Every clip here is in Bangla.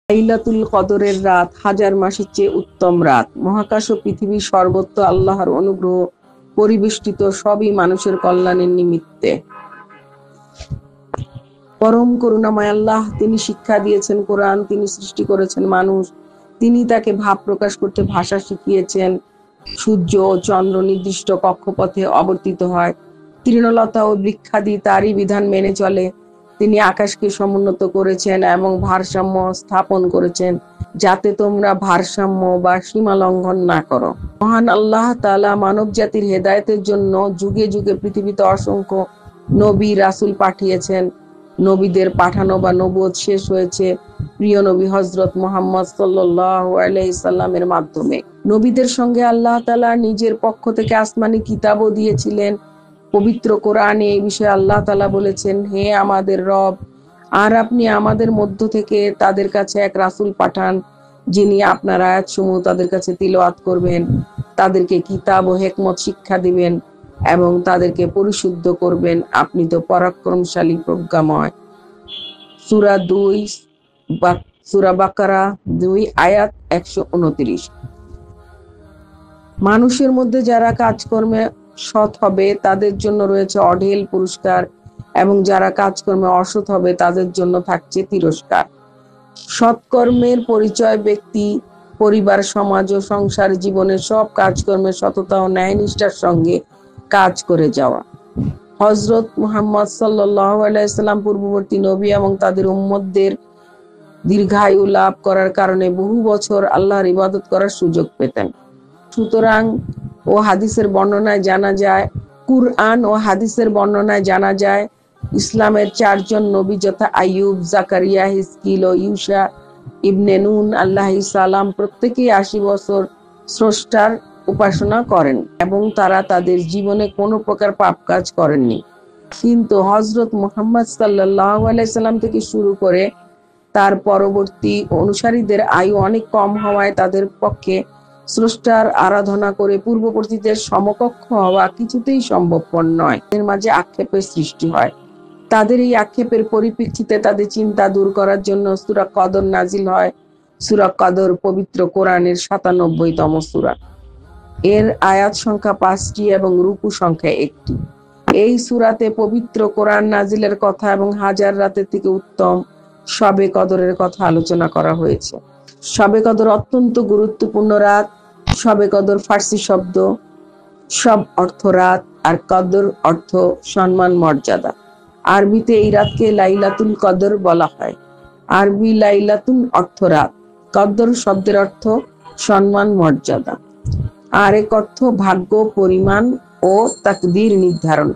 লাইলাতুল কদরের রাত হাজার মাসের চেয়ে উত্তম রাত। মহাকাশ ও পৃথিবীর সর্বত্র আল্লাহর অনুগ্রহ পরিবেষ্টিত, সবই মানুষের কল্যাণের নিমিত্তে। পরম করুণাময় আল্লাহ, তিনি শিক্ষা দিয়েছেন কোরআন, তিনি সৃষ্টি করেছেন মানুষ, তিনি তাকে ভাব প্রকাশ করতে ভাষা শিখিয়েছেন। সূর্য ও চন্দ্র নির্দিষ্ট কক্ষপথে অবর্তিত হয়, তৃণলতা ও বৃক্ষাদি তারই বিধান মেনে চলে। তিনি আকাশকে সমুন্নত করেছেন এবং ভারসাম্য স্থাপন করেছেন, যাতে তোমরা ভারসাম্য বা সীমা লঙ্ঘন না করো। মহান আল্লাহ তাআলা মানব জাতির হেদায়েতের জন্য যুগে যুগে পৃথিবীতে অসংখ্য নবী রাসূল পাঠিয়েছেন। নবীদের পাঠানো বা নবুয়ত শেষ হয়েছে প্রিয় নবী হযরত মুহাম্মদ সাল্লাল্লাহু আলাইহি সাল্লামের মাধ্যমে। নবীদের সঙ্গে আল্লাহ তাআলা নিজের পক্ষ থেকে আসমানি কিতাবও দিয়েছিলেন। পবিত্র কোরআনে এই বিষয়ে আল্লাহ তাআলা বলেছেন, হে আমাদের রব, আর আপনি আমাদের মধ্য থেকে তাদের কাছে এক রাসূল পাঠান, যিনি আপনার আয়াতসমূহ তাদের কাছে তিলাওয়াত করবেন, তাদেরকে কিতাব ও হিকমত শিক্ষা দিবেন এবং তাদেরকে পরিশুদ্ধ করবেন। আপনি তো পরাক্রমশালী, প্রজ্ঞাময়। সূরা বাকারা 2 আয়াত 129। মানুষের মধ্যে যারা কাজকর্মে সৎ হবে তাদের জন্য রয়েছে অঢেল পুরস্কার, এবং যারা কাজকর্মে অসৎ হবে তাদের জন্য থাকছে তিরস্কার। সৎকর্মের পরিচয় ব্যক্তি, পরিবার, সমাজ ও সংসার জীবনের সব কাজকর্মে সততা ও ন্যায়নিষ্ঠার সঙ্গে কাজ করে যাওয়া। হযরত মুহাম্মদ সাল্লাল্লাহু আলাইহি সাল্লাম পূর্ববর্তী নবী এবং তাদের উম্মতদের দীর্ঘায়ু লাভ করার কারণে বহু বছর আল্লাহর ইবাদত করার সুযোগ পেতেন। সুতরাং কুরআন ও হাদিসের বর্ণনায় জানা যায় ইসলামের 4 জন নবী যথা আইয়ুব, জাকারিয়া, হিজকিল ও ইউসা ইবনে নুন আলাইহিস সালাম প্রত্যেকেই 80 বছর স্রষ্টার উপাসনা করেন এবং তারা তাদের জীবনে কোনো প্রকার পাপ কাজ করেননি। কিন্তু হযরত মুহাম্মদ সাল্লাল্লাহু আলাইহি সাল্লাম থেকে শুরু করে তার পরবর্তী অনুসারীদের আয়ু অনেক কম হওয়ায় তাদের পক্ষে স্রষ্টার আরাধনা করে পূর্ববর্তীদের সমকক্ষ হওয়া কিছুতেই সম্ভবপর নয়। এর মাঝে আক্ষেপের সৃষ্টি হয়। তাদের এই আক্ষেপের পরিপ্রেক্ষিতে তাদের চিন্তা দূর করার জন্য সূরা কদর নাজিল হয়। সূরা কদর পবিত্র কোরআনের 97তম সূরা। এর আয়াত সংখ্যা 5টি এবং রুকু সংখ্যা 1টি। এই সূরাতে পবিত্র কোরআন নাজিলের কথা এবং হাজার রাতের থেকে উত্তম শবে কদরের কথা আলোচনা করা হয়েছে। শবে কদর অত্যন্ত গুরুত্বপূর্ণ রাত। শবে কদর ফার্সি শব্দ, সব অর্থ রাত, আর কদর অর্থ সম্মান, মর্যাদা। আরবিতে এই রাতকে লাইলাতুল কদর বলা হয়। আরবি লাইলাতুন অর্থ রাত, কদর শব্দের অর্থ সম্মান, মর্যাদা, আর এক অর্থ ভাগ্য, পরিমাণ ও তাকদীর নির্ধারণ।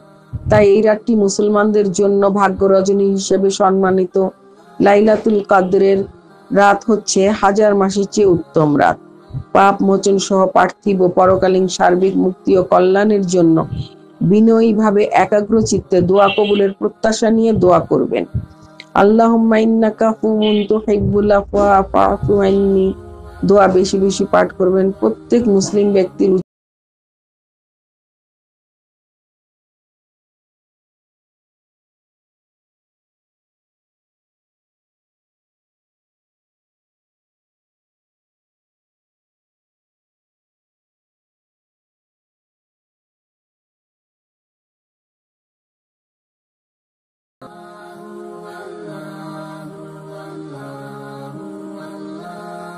তাই এই রাতটি মুসলমানদের জন্য ভাগ্য রজনী হিসেবে সম্মানিত। লাইলাতুল কদরের রাত হচ্ছে হাজার মাসের চেয়ে উত্তম রাত। পাপ মোচন সহ পার্থিব ও পরকালীন সার্বিক মুক্তি ও কল্যাণের জন্য বিনয়ী ভাবে একাগ্র চিত্তে দোয়া কবুলের প্রত্যাশা নিয়ে দোয়া করবেন। আল্লাহুম্মা ইন্নাকা আফুউন তুহিব্বুল আফওয়া ফা'ফু আন্নি দোয়া বেশি বেশি পাঠ করবেন। প্রত্যেক মুসলিম ব্যক্তির